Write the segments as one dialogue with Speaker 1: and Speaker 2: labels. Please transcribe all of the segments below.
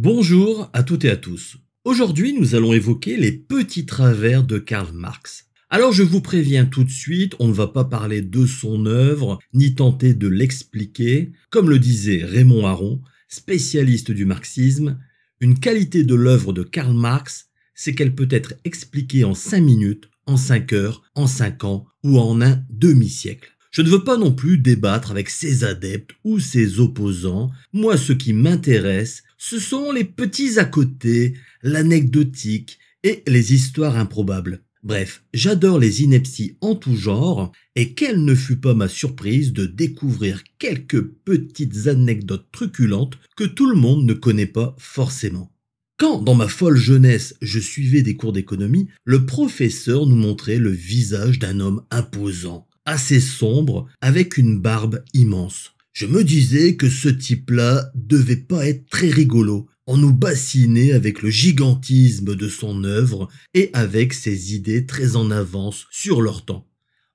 Speaker 1: Bonjour à toutes et à tous. Aujourd'hui, nous allons évoquer les petits travers de Karl Marx. Alors je vous préviens tout de suite, on ne va pas parler de son œuvre, ni tenter de l'expliquer. Comme le disait Raymond Aron, spécialiste du marxisme, une qualité de l'œuvre de Karl Marx, c'est qu'elle peut être expliquée en 5 minutes, en 5 heures, en 5 ans ou en un demi-siècle. Je ne veux pas non plus débattre avec ses adeptes ou ses opposants. Moi, ce qui m'intéresse, ce sont les petits à côté, l'anecdotique et les histoires improbables. Bref, j'adore les inepties en tout genre, et quelle ne fut pas ma surprise de découvrir quelques petites anecdotes truculentes que tout le monde ne connaît pas forcément. Quand, dans ma folle jeunesse, je suivais des cours d'économie, le professeur nous montrait le visage d'un homme imposant, assez sombre, avec une barbe immense. Je me disais que ce type-là devait pas être très rigolo. On nous bassinait avec le gigantisme de son œuvre et avec ses idées très en avance sur leur temps.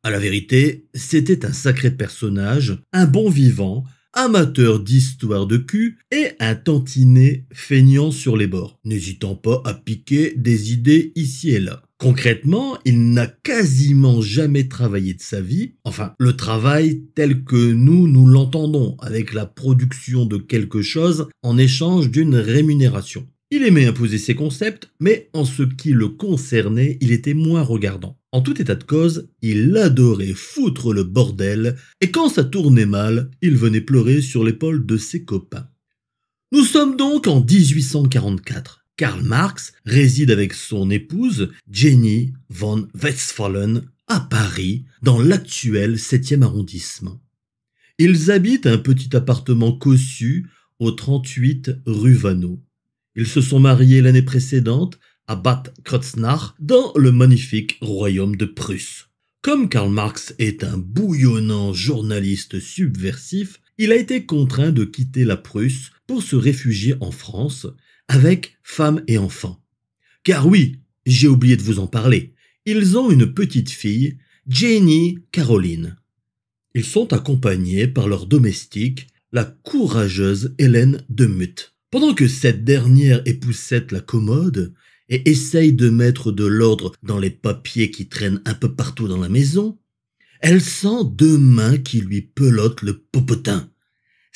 Speaker 1: À la vérité, c'était un sacré personnage, un bon vivant, amateur d'histoire de cul et un tantinet feignant sur les bords, n'hésitant pas à piquer des idées ici et là. Concrètement, il n'a quasiment jamais travaillé de sa vie, enfin le travail tel que nous l'entendons, avec la production de quelque chose en échange d'une rémunération. Il aimait imposer ses concepts, mais en ce qui le concernait, il était moins regardant. En tout état de cause, il adorait foutre le bordel, et quand ça tournait mal, il venait pleurer sur l'épaule de ses copains. Nous sommes donc en 1844. Karl Marx réside avec son épouse, Jenny von Westphalen, à Paris, dans l'actuel 7e arrondissement. Ils habitent un petit appartement cossu au 38 rue Vaneau. Ils se sont mariés l'année précédente à Bad Kreuznach, dans le magnifique royaume de Prusse. Comme Karl Marx est un bouillonnant journaliste subversif, il a été contraint de quitter la Prusse pour se réfugier en France, avec femme et enfants. Car oui, j'ai oublié de vous en parler, ils ont une petite fille, Jenny Caroline. Ils sont accompagnés par leur domestique, la courageuse Hélène de Muth. Pendant que cette dernière époussette la commode et essaye de mettre de l'ordre dans les papiers qui traînent un peu partout dans la maison, elle sent deux mains qui lui pelottent le popotin.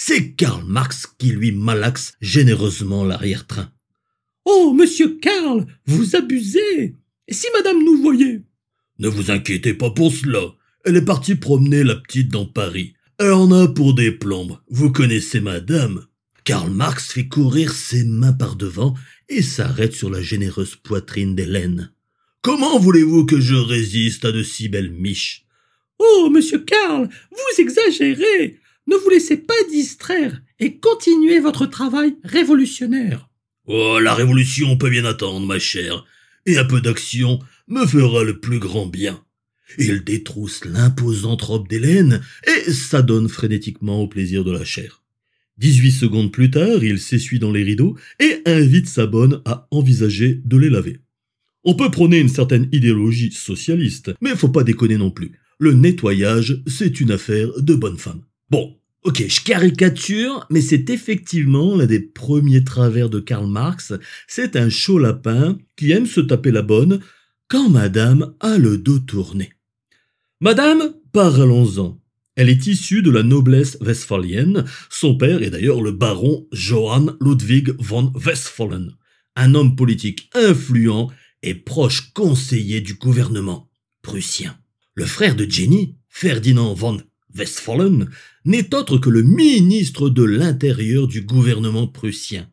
Speaker 1: C'est Karl Marx qui lui malaxe généreusement l'arrière-train. « Oh, monsieur Karl, vous abusez! Et si madame nous voyait ?»« Ne vous inquiétez pas pour cela. Elle est partie promener la petite dans Paris. Elle en a pour des plombes. Vous connaissez madame. » Karl Marx fait courir ses mains par devant et s'arrête sur la généreuse poitrine d'Hélène. « Comment voulez-vous que je résiste à de si belles miches ?»« Oh, monsieur Karl, vous exagérez! Ne vous laissez pas distraire et continuez votre travail révolutionnaire. »« Oh, la révolution peut bien attendre, ma chère, et un peu d'action me fera le plus grand bien. » Il détrousse l'imposante robe d'Hélène et s'adonne frénétiquement au plaisir de la chair. 18 secondes plus tard, il s'essuie dans les rideaux et invite sa bonne à envisager de les laver. On peut prôner une certaine idéologie socialiste, mais faut pas déconner non plus. Le nettoyage, c'est une affaire de bonne femme. Bon, ok, je caricature, mais c'est effectivement l'un des premiers travers de Karl Marx. C'est un chaud lapin qui aime se taper la bonne quand madame a le dos tourné. Madame, parlons-en. Elle est issue de la noblesse westphalienne. Son père est d'ailleurs le baron Johann Ludwig von Westphalen, un homme politique influent et proche conseiller du gouvernement prussien. Le frère de Jenny, Ferdinand von Westphalen, n'est autre que le ministre de l'Intérieur du gouvernement prussien.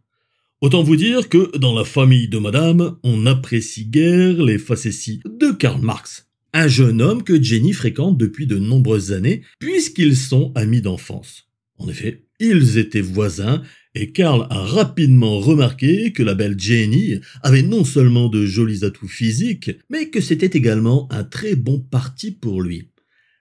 Speaker 1: Autant vous dire que dans la famille de madame, on n'apprécie guère les facéties de Karl Marx. Un jeune homme que Jenny fréquente depuis de nombreuses années, puisqu'ils sont amis d'enfance. En effet, ils étaient voisins, et Karl a rapidement remarqué que la belle Jenny avait non seulement de jolis atouts physiques, mais que c'était également un très bon parti pour lui.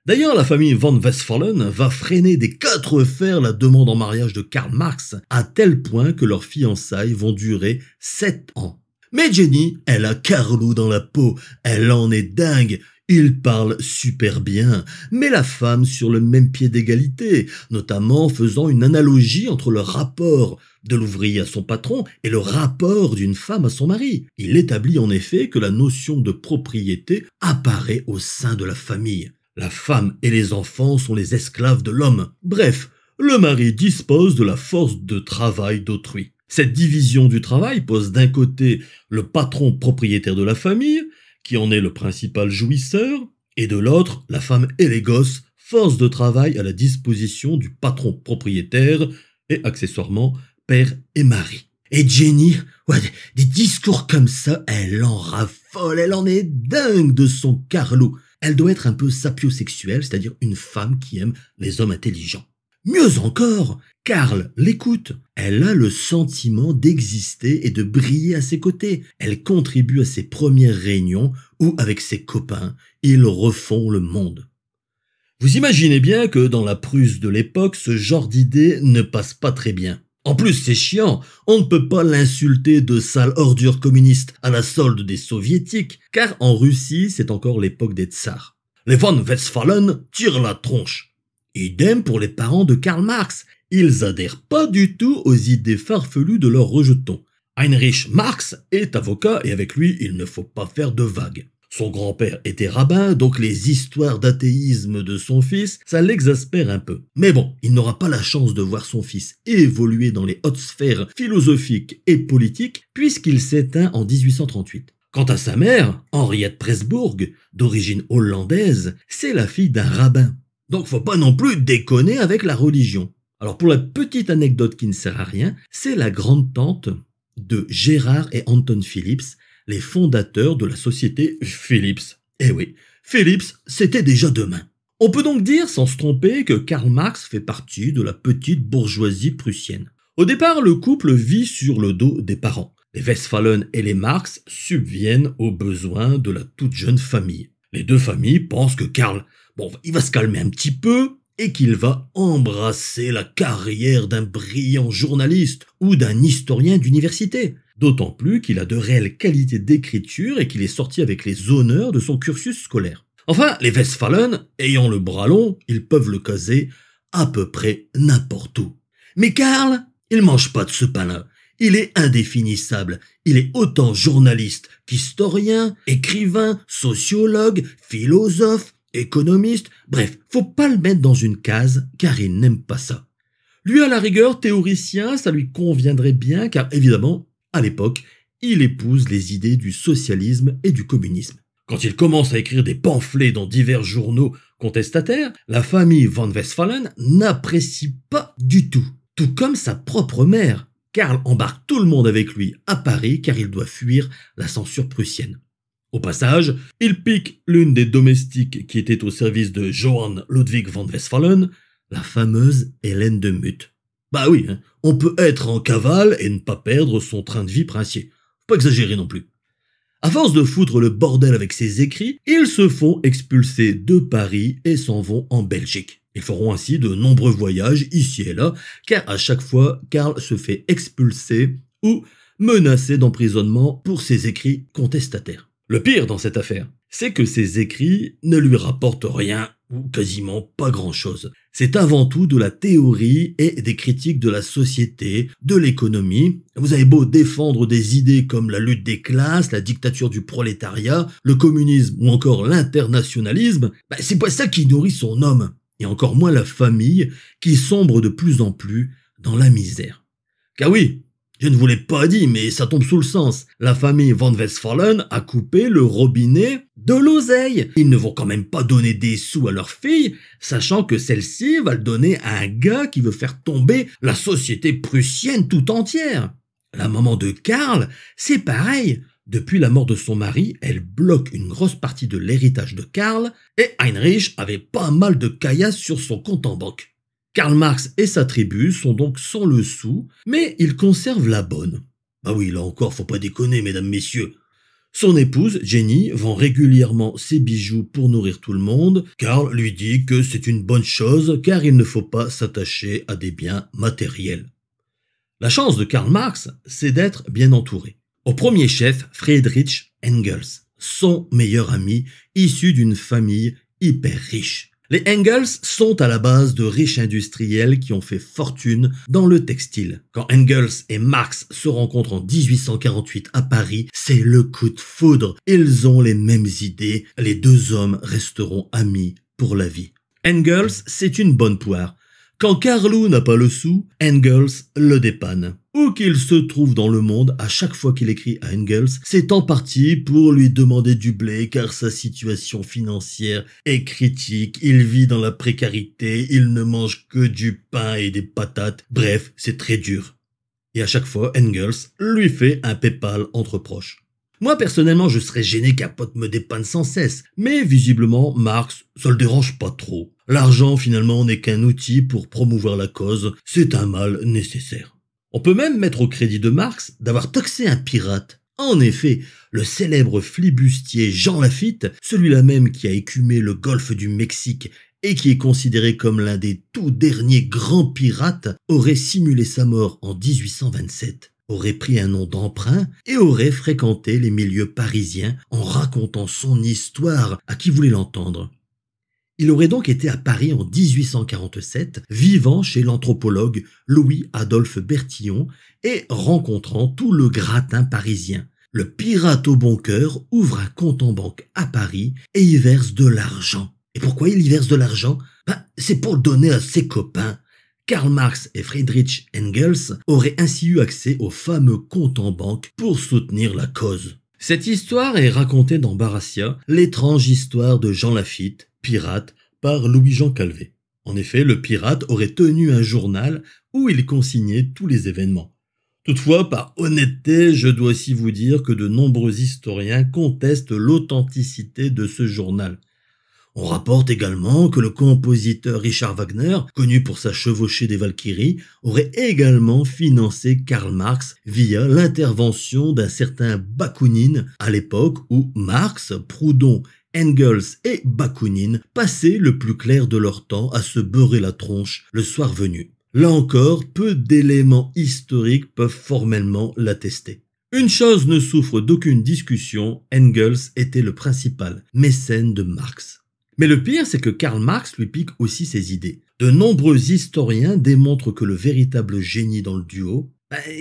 Speaker 1: D'ailleurs, la famille von Westphalen va freiner des 4 fers la demande en mariage de Karl Marx, à tel point que leurs fiançailles vont durer 7 ans. Mais Jenny, elle a Carlou dans la peau, elle en est dingue. Il parle super bien, met la femme sur le même pied d'égalité, notamment faisant une analogie entre le rapport de l'ouvrier à son patron et le rapport d'une femme à son mari. Il établit en effet que la notion de propriété apparaît au sein de la famille. La femme et les enfants sont les esclaves de l'homme. Bref, le mari dispose de la force de travail d'autrui. Cette division du travail pose d'un côté le patron propriétaire de la famille, qui en est le principal jouisseur, et de l'autre, la femme et les gosses, force de travail à la disposition du patron propriétaire et accessoirement père et mari. Et Jenny, des discours comme ça, elle en raffole, elle en est dingue de son Carlo. Elle doit être un peu sapiosexuelle, c'est-à-dire une femme qui aime les hommes intelligents. Mieux encore, Carl l'écoute. Elle a le sentiment d'exister et de briller à ses côtés. Elle contribue à ses premières réunions où, avec ses copains, ils refont le monde. Vous imaginez bien que dans la Prusse de l'époque, ce genre d'idée ne passe pas très bien. En plus, c'est chiant, on ne peut pas l'insulter de sale ordure communiste à la solde des soviétiques, car en Russie, c'est encore l'époque des tsars. Les von Westphalen tirent la tronche. Idem pour les parents de Karl Marx. Ils adhèrent pas du tout aux idées farfelues de leur rejeton. Heinrich Marx est avocat et avec lui, il ne faut pas faire de vagues. Son grand-père était rabbin, donc les histoires d'athéisme de son fils, ça l'exaspère un peu. Mais bon, il n'aura pas la chance de voir son fils évoluer dans les hautes sphères philosophiques et politiques, puisqu'il s'éteint en 1838. Quant à sa mère, Henriette Presbourg, d'origine hollandaise, c'est la fille d'un rabbin. Donc faut pas non plus déconner avec la religion. Alors pour la petite anecdote qui ne sert à rien, c'est la grande-tante de Gérard et Anton Phillips, les fondateurs de la société Philips. Eh oui, Philips, c'était déjà demain. On peut donc dire, sans se tromper, que Karl Marx fait partie de la petite bourgeoisie prussienne. Au départ, le couple vit sur le dos des parents. Les Westphalen et les Marx subviennent aux besoins de la toute jeune famille. Les deux familles pensent que Karl, il va se calmer un petit peu et qu'il va embrasser la carrière d'un brillant journaliste ou d'un historien d'université. D'autant plus qu'il a de réelles qualités d'écriture et qu'il est sorti avec les honneurs de son cursus scolaire. Enfin, les Westphalen, ayant le bras long, ils peuvent le caser à peu près n'importe où. Mais Karl, il mange pas de ce pain-là. Il est indéfinissable. Il est autant journaliste qu'historien, écrivain, sociologue, philosophe, économiste, bref, faut pas le mettre dans une case car il n'aime pas ça. Lui, à la rigueur, théoricien, ça lui conviendrait bien car évidemment, à l'époque, il épouse les idées du socialisme et du communisme. Quand il commence à écrire des pamphlets dans divers journaux contestataires, la famille von Westphalen n'apprécie pas du tout. Tout comme sa propre mère. Karl embarque tout le monde avec lui à Paris car il doit fuir la censure prussienne. Au passage, il pique l'une des domestiques qui était au service de Johann Ludwig von Westphalen, la fameuse Hélène de Muth. Bah oui, on peut être en cavale et ne pas perdre son train de vie princier. Faut pas exagérer non plus. À force de foutre le bordel avec ses écrits, ils se font expulser de Paris et s'en vont en Belgique. Ils feront ainsi de nombreux voyages ici et là, car à chaque fois, Karl se fait expulser ou menacer d'emprisonnement pour ses écrits contestataires. Le pire dans cette affaire, c'est que ses écrits ne lui rapportent rien ou quasiment pas grand-chose. C'est avant tout de la théorie et des critiques de la société, de l'économie. Vous avez beau défendre des idées comme la lutte des classes, la dictature du prolétariat, le communisme ou encore l'internationalisme, c'est pas ça qui nourrit son homme, et encore moins la famille qui sombre de plus en plus dans la misère. Car oui, je ne vous l'ai pas dit, mais ça tombe sous le sens. La famille von Westphalen a coupé le robinet de l'oseille. Ils ne vont quand même pas donner des sous à leur fille, sachant que celle-ci va le donner à un gars qui veut faire tomber la société prussienne tout entière. La maman de Karl, c'est pareil. Depuis la mort de son mari, elle bloque une grosse partie de l'héritage de Karl et Heinrich avait pas mal de caillasse sur son compte en banque. Karl Marx et sa tribu sont donc sans le sou, mais ils conservent la bonne. Bah oui, là encore, faut pas déconner, mesdames, messieurs. Son épouse, Jenny, vend régulièrement ses bijoux pour nourrir tout le monde. Karl lui dit que c'est une bonne chose, car il ne faut pas s'attacher à des biens matériels. La chance de Karl Marx, c'est d'être bien entouré. Au premier chef, Friedrich Engels, son meilleur ami, issu d'une famille hyper riche. Les Engels sont à la base de riches industriels qui ont fait fortune dans le textile. Quand Engels et Marx se rencontrent en 1848 à Paris, c'est le coup de foudre. Ils ont les mêmes idées, les deux hommes resteront amis pour la vie. Engels, c'est une bonne poire. Quand Carlou n'a pas le sou, Engels le dépanne. Où qu'il se trouve dans le monde, à chaque fois qu'il écrit à Engels, c'est en partie pour lui demander du blé car sa situation financière est critique, il vit dans la précarité, il ne mange que du pain et des patates, bref, c'est très dur. Et à chaque fois, Engels lui fait un PayPal entre proches. Moi, personnellement, je serais gêné qu'un pote me dépanne sans cesse. Mais visiblement, Marx, ça le dérange pas trop. L'argent, finalement, n'est qu'un outil pour promouvoir la cause. C'est un mal nécessaire. On peut même mettre au crédit de Marx d'avoir taxé un pirate. En effet, le célèbre flibustier Jean Lafitte, celui-là même qui a écumé le golfe du Mexique et qui est considéré comme l'un des tout derniers grands pirates, aurait simulé sa mort en 1827. Aurait pris un nom d'emprunt et aurait fréquenté les milieux parisiens en racontant son histoire à qui voulait l'entendre. Il aurait donc été à Paris en 1847, vivant chez l'anthropologue Louis-Adolphe Bertillon et rencontrant tout le gratin parisien. Le pirate au bon cœur ouvre un compte en banque à Paris et y verse de l'argent. Et pourquoi il y verse de l'argent ? C'est pour le donner à ses copains. Karl Marx et Friedrich Engels auraient ainsi eu accès au fameux compte en banque pour soutenir la cause. Cette histoire est racontée dans Barassia, l'étrange histoire de Jean Lafitte, pirate, par Louis-Jean Calvé. En effet, le pirate aurait tenu un journal où il consignait tous les événements. Toutefois, par honnêteté, je dois aussi vous dire que de nombreux historiens contestent l'authenticité de ce journal. On rapporte également que le compositeur Richard Wagner, connu pour sa chevauchée des Valkyries, aurait également financé Karl Marx via l'intervention d'un certain Bakounine à l'époque où Marx, Proudhon, Engels et Bakounine passaient le plus clair de leur temps à se beurrer la tronche le soir venu. Là encore, peu d'éléments historiques peuvent formellement l'attester. Une chose ne souffre d'aucune discussion, Engels était le principal mécène de Marx. Mais le pire, c'est que Karl Marx lui pique aussi ses idées. De nombreux historiens démontrent que le véritable génie dans le duo,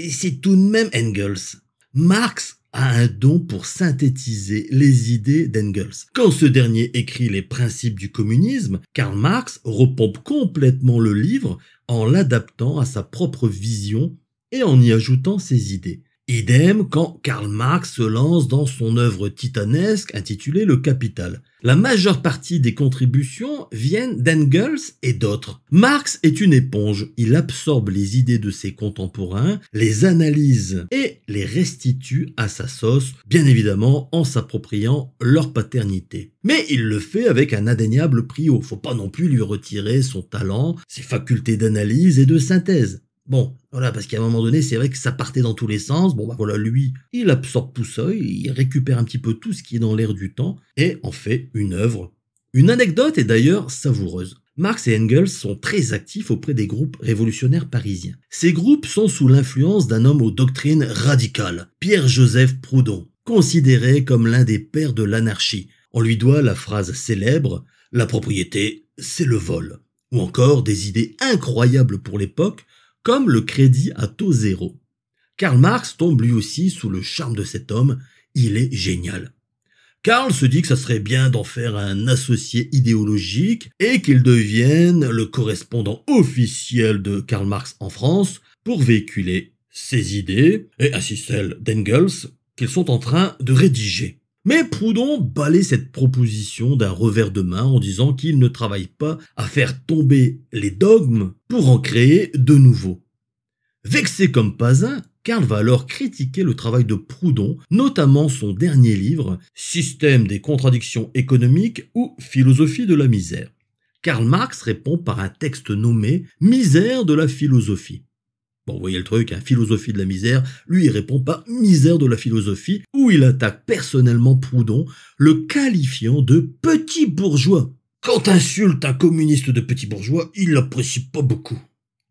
Speaker 1: c'est tout de même Engels. Marx a un don pour synthétiser les idées d'Engels. Quand ce dernier écrit les principes du communisme, Karl Marx repompe complètement le livre en l'adaptant à sa propre vision et en y ajoutant ses idées. Idem quand Karl Marx se lance dans son œuvre titanesque intitulée Le Capital. La majeure partie des contributions viennent d'Engels et d'autres. Marx est une éponge, il absorbe les idées de ses contemporains, les analyse et les restitue à sa sauce, bien évidemment en s'appropriant leur paternité. Mais il le fait avec un indéniable brio, faut pas non plus lui retirer son talent, ses facultés d'analyse et de synthèse. Bon, voilà, parce qu'à un moment donné, c'est vrai que ça partait dans tous les sens. Bon, voilà, lui, il absorbe tout ça, il récupère un petit peu tout ce qui est dans l'air du temps et en fait une œuvre. Une anecdote est d'ailleurs savoureuse. Marx et Engels sont très actifs auprès des groupes révolutionnaires parisiens. Ces groupes sont sous l'influence d'un homme aux doctrines radicales, Pierre-Joseph Proudhon, considéré comme l'un des pères de l'anarchie. On lui doit la phrase célèbre « La propriété, c'est le vol », ou encore des idées incroyables pour l'époque, comme le crédit à taux zéro. Karl Marx tombe lui aussi sous le charme de cet homme, il est génial. Karl se dit que ça serait bien d'en faire un associé idéologique et qu'il devienne le correspondant officiel de Karl Marx en France pour véhiculer ses idées et ainsi celles d'Engels qu'ils sont en train de rédiger. Mais Proudhon balaye cette proposition d'un revers de main en disant qu'il ne travaille pas à faire tomber les dogmes pour en créer de nouveaux. Vexé comme pas un, Karl va alors critiquer le travail de Proudhon, notamment son dernier livre, Système des contradictions économiques ou Philosophie de la misère. Karl Marx répond par un texte nommé Misère de la philosophie. Bon, vous voyez le truc, philosophie de la misère, lui il répond pas misère de la philosophie, où il attaque personnellement Proudhon, le qualifiant de petit bourgeois. Quand insulte un communiste de petit bourgeois, il l'apprécie pas beaucoup.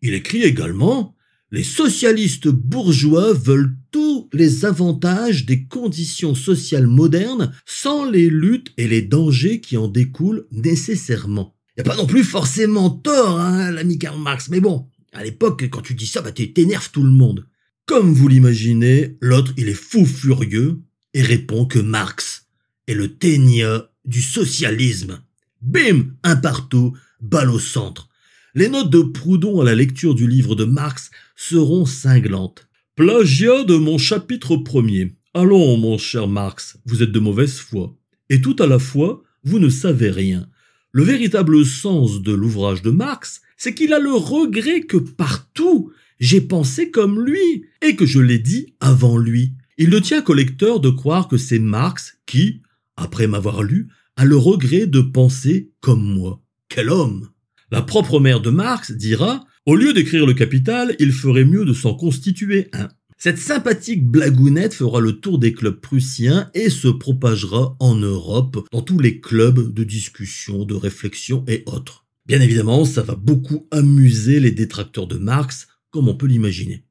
Speaker 1: Il écrit également « Les socialistes bourgeois veulent tous les avantages des conditions sociales modernes sans les luttes et les dangers qui en découlent nécessairement. » Et pas non plus forcément tort, hein, l'ami Karl Marx, mais bon, à l'époque, quand tu dis ça, bah t'énerves tout le monde. Comme vous l'imaginez, l'autre, il est fou furieux et répond que Marx est le ténia du socialisme. Bim, un partout, balle au centre. Les notes de Proudhon à la lecture du livre de Marx seront cinglantes. Plagiat de mon chapitre premier. Allons, mon cher Marx, vous êtes de mauvaise foi. Et tout à la fois, vous ne savez rien. Le véritable sens de l'ouvrage de Marx, c'est qu'il a le regret que partout, j'ai pensé comme lui, et que je l'ai dit avant lui. Il ne tient qu'au lecteur de croire que c'est Marx qui, après m'avoir lu, a le regret de penser comme moi. Quel homme! La propre mère de Marx dira « Au lieu d'écrire le Capital, il ferait mieux de s'en constituer un ». Cette sympathique blagounette fera le tour des clubs prussiens et se propagera en Europe dans tous les clubs de discussion, de réflexion et autres. Bien évidemment, ça va beaucoup amuser les détracteurs de Marx, comme on peut l'imaginer.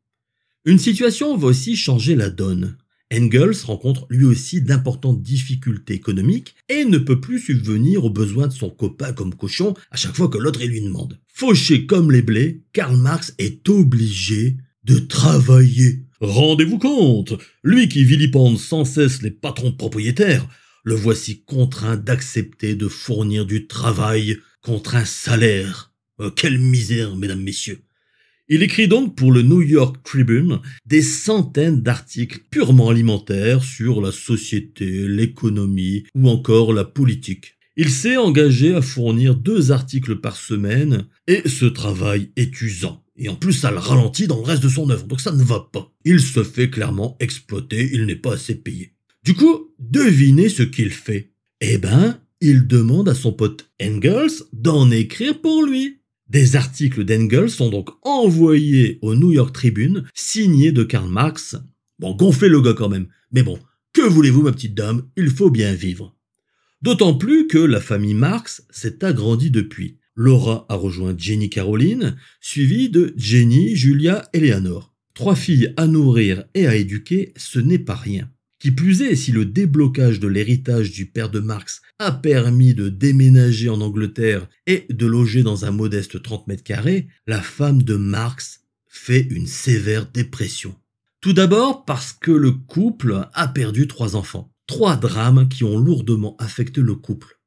Speaker 1: Une situation va aussi changer la donne. Engels rencontre lui aussi d'importantes difficultés économiques et ne peut plus subvenir aux besoins de son copain comme cochon à chaque fois que l'autre lui demande. Fauché comme les blés, Karl Marx est obligé de travailler. Rendez-vous compte, lui qui vilipende sans cesse les patrons propriétaires, le voici contraint d'accepter de fournir du travail contre un salaire. Quelle misère, mesdames, messieurs. Il écrit donc pour le New York Tribune des centaines d'articles purement alimentaires sur la société, l'économie ou encore la politique. Il s'est engagé à fournir 2 articles par semaine et ce travail est usant. Et en plus, ça le ralentit dans le reste de son œuvre, donc ça ne va pas. Il se fait clairement exploiter, il n'est pas assez payé. Du coup, devinez ce qu'il fait. Eh ben, il demande à son pote Engels d'en écrire pour lui. Des articles d'Engels sont donc envoyés au New York Tribune, signés de Karl Marx. Bon, gonflez le gars quand même. Mais bon, que voulez-vous ma petite dame, il faut bien vivre. D'autant plus que la famille Marx s'est agrandie depuis. Laura a rejoint Jenny Caroline, suivie de Jenny, Julia et Léonore. 3 filles à nourrir et à éduquer, ce n'est pas rien. Qui plus est, si le déblocage de l'héritage du père de Marx a permis de déménager en Angleterre et de loger dans un modeste 30 mètres carrés, la femme de Marx fait une sévère dépression. Tout d'abord parce que le couple a perdu 3 enfants. 3 drames qui ont lourdement affecté le couple.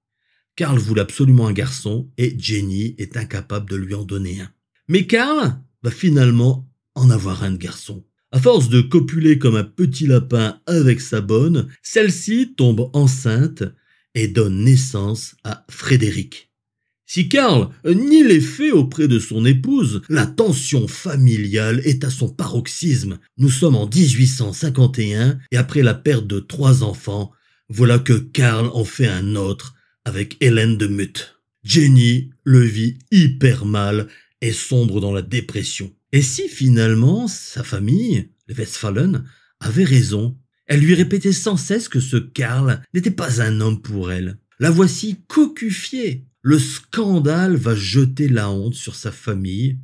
Speaker 1: Karl voulait absolument un garçon et Jenny est incapable de lui en donner un. Mais Karl va finalement en avoir un de garçon. À force de copuler comme un petit lapin avec sa bonne, celle-ci tombe enceinte et donne naissance à Frédéric. Si Karl nie les faits auprès de son épouse, la tension familiale est à son paroxysme. Nous sommes en 1851 et après la perte de 3 enfants, voilà que Karl en fait un autre avec Hélène de Muth. Jenny le vit hyper mal et sombre dans la dépression. Et si finalement sa famille, les Westphalen, avait raison? Elle lui répétait sans cesse que ce Karl n'était pas un homme pour elle. La voici cocufiée. Le scandale va jeter la honte sur sa famille.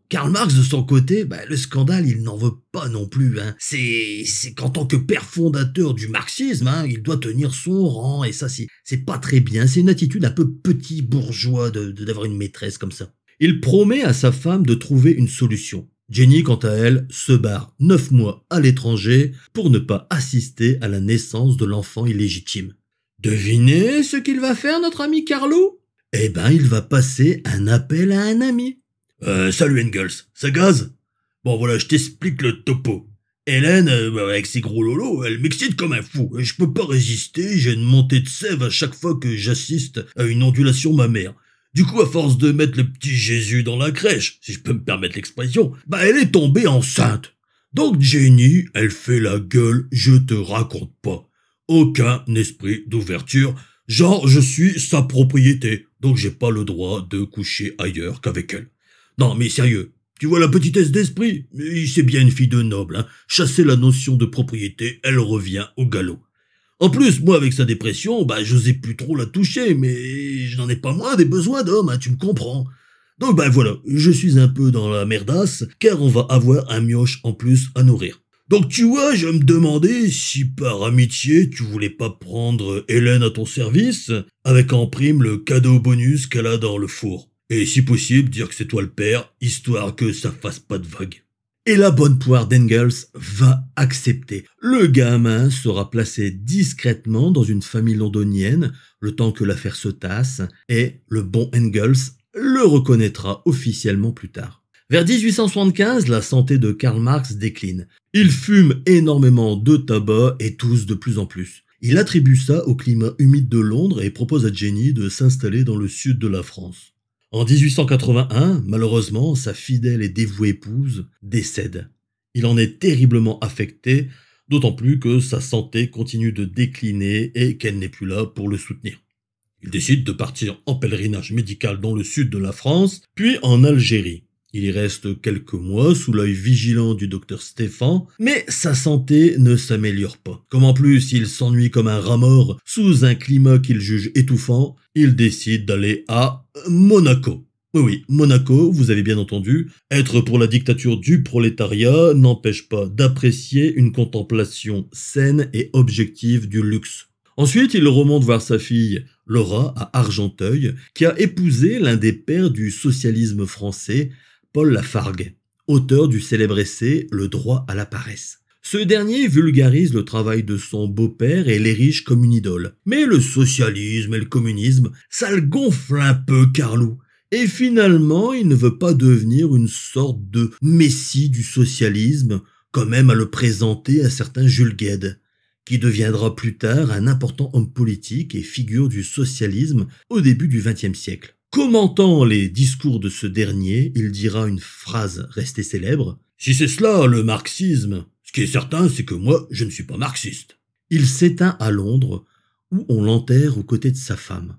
Speaker 1: Karl Marx, de son côté, le scandale, il n'en veut pas non plus. C'est qu'en tant que père fondateur du marxisme, il doit tenir son rang, et ça, c'est pas très bien. C'est une attitude un peu petit bourgeois d'avoir une maîtresse comme ça. Il promet à sa femme de trouver une solution. Jenny, quant à elle, se barre 9 mois à l'étranger pour ne pas assister à la naissance de l'enfant illégitime. Devinez ce qu'il va faire, notre ami Carlo? Eh ben, il va passer un appel à un ami. Salut Engels, ça gaze? Bon voilà, je t'explique le topo. Hélène, avec ses gros lolos, elle m'excite comme un fou. Je peux pas résister, j'ai une montée de sève à chaque fois que j'assiste à une ondulation mammaire. Du coup, à force de mettre le petit Jésus dans la crèche, si je peux me permettre l'expression, elle est tombée enceinte. Donc Jenny, elle fait la gueule, je te raconte pas. Aucun esprit d'ouverture, genre je suis sa propriété, donc j'ai pas le droit de coucher ailleurs qu'avec elle. Non mais sérieux, tu vois la petitesse d'esprit? C'est bien une fille de noble, Chasser la notion de propriété, elle revient au galop. En plus, moi avec sa dépression, j'osais plus trop la toucher, mais je n'en ai pas moins des besoins d'homme, tu me comprends. Donc voilà, je suis un peu dans la merdasse, car on va avoir un mioche en plus à nourrir. Donc tu vois, je me demandais si par amitié tu voulais pas prendre Hélène à ton service, avec en prime le cadeau bonus qu'elle a dans le four. Et si possible, dire que c'est toi le père, histoire que ça fasse pas de vagues. Et la bonne poire d'Engels va accepter. Le gamin sera placé discrètement dans une famille londonienne, le temps que l'affaire se tasse, et le bon Engels le reconnaîtra officiellement plus tard. Vers 1875, la santé de Karl Marx décline. Il fume énormément de tabac et tousse de plus en plus. Il attribue ça au climat humide de Londres et propose à Jenny de s'installer dans le sud de la France. En 1881, malheureusement, sa fidèle et dévouée épouse décède. Il en est terriblement affecté, d'autant plus que sa santé continue de décliner et qu'elle n'est plus là pour le soutenir. Il décide de partir en pèlerinage médical dans le sud de la France, puis en Algérie. Il y reste quelques mois sous l'œil vigilant du docteur Stéphan, mais sa santé ne s'améliore pas. Comme en plus il s'ennuie comme un rat mort sous un climat qu'il juge étouffant, il décide d'aller à Monaco. Oui, Monaco, vous avez bien entendu, être pour la dictature du prolétariat n'empêche pas d'apprécier une contemplation saine et objective du luxe. Ensuite, il remonte voir sa fille Laura à Argenteuil, qui a épousé l'un des pères du socialisme français, Paul Lafargue, auteur du célèbre essai Le droit à la paresse. Ce dernier vulgarise le travail de son beau-père et l'érige comme une idole. Mais le socialisme et le communisme, ça le gonfle un peu Carlou. Et finalement, il ne veut pas devenir une sorte de messie du socialisme, comme aime à le présenter à certains Jules Guesde, qui deviendra plus tard un important homme politique et figure du socialisme au début du XXe siècle. Commentant les discours de ce dernier, il dira une phrase restée célèbre. « Si c'est cela, le marxisme, ce qui est certain, c'est que moi, je ne suis pas marxiste. » Il s'éteint à Londres, où on l'enterre aux côtés de sa femme.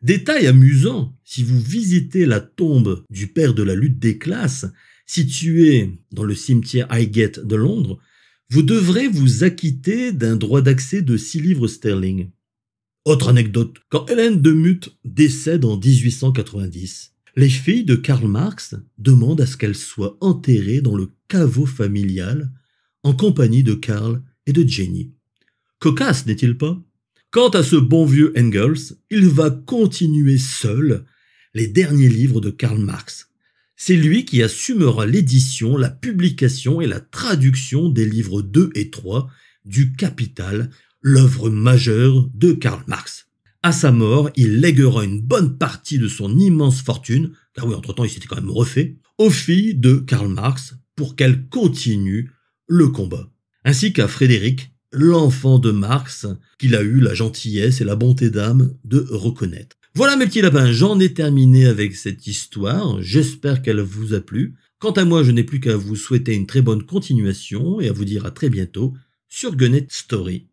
Speaker 1: Détail amusant, si vous visitez la tombe du père de la lutte des classes, située dans le cimetière Highgate de Londres, vous devrez vous acquitter d'un droit d'accès de 6 livres sterling. Autre anecdote, quand Hélène de Muth décède en 1890, les filles de Karl Marx demandent à ce qu'elle soit enterrée dans le caveau familial en compagnie de Karl et de Jenny. Cocasse, n'est-il pas? Quant à ce bon vieux Engels, il va continuer seul les derniers livres de Karl Marx. C'est lui qui assumera l'édition, la publication et la traduction des livres 2 et 3 du Capital, l'œuvre majeure de Karl Marx. À sa mort, il lèguera une bonne partie de son immense fortune, car oui, entre-temps, il s'était quand même refait, aux filles de Karl Marx pour qu'elles continuent le combat. Ainsi qu'à Frédéric, l'enfant de Marx, qu'il a eu la gentillesse et la bonté d'âme de reconnaître. Voilà mes petits lapins, j'en ai terminé avec cette histoire, j'espère qu'elle vous a plu. Quant à moi, je n'ai plus qu'à vous souhaiter une très bonne continuation et à vous dire à très bientôt sur Gunnet Story.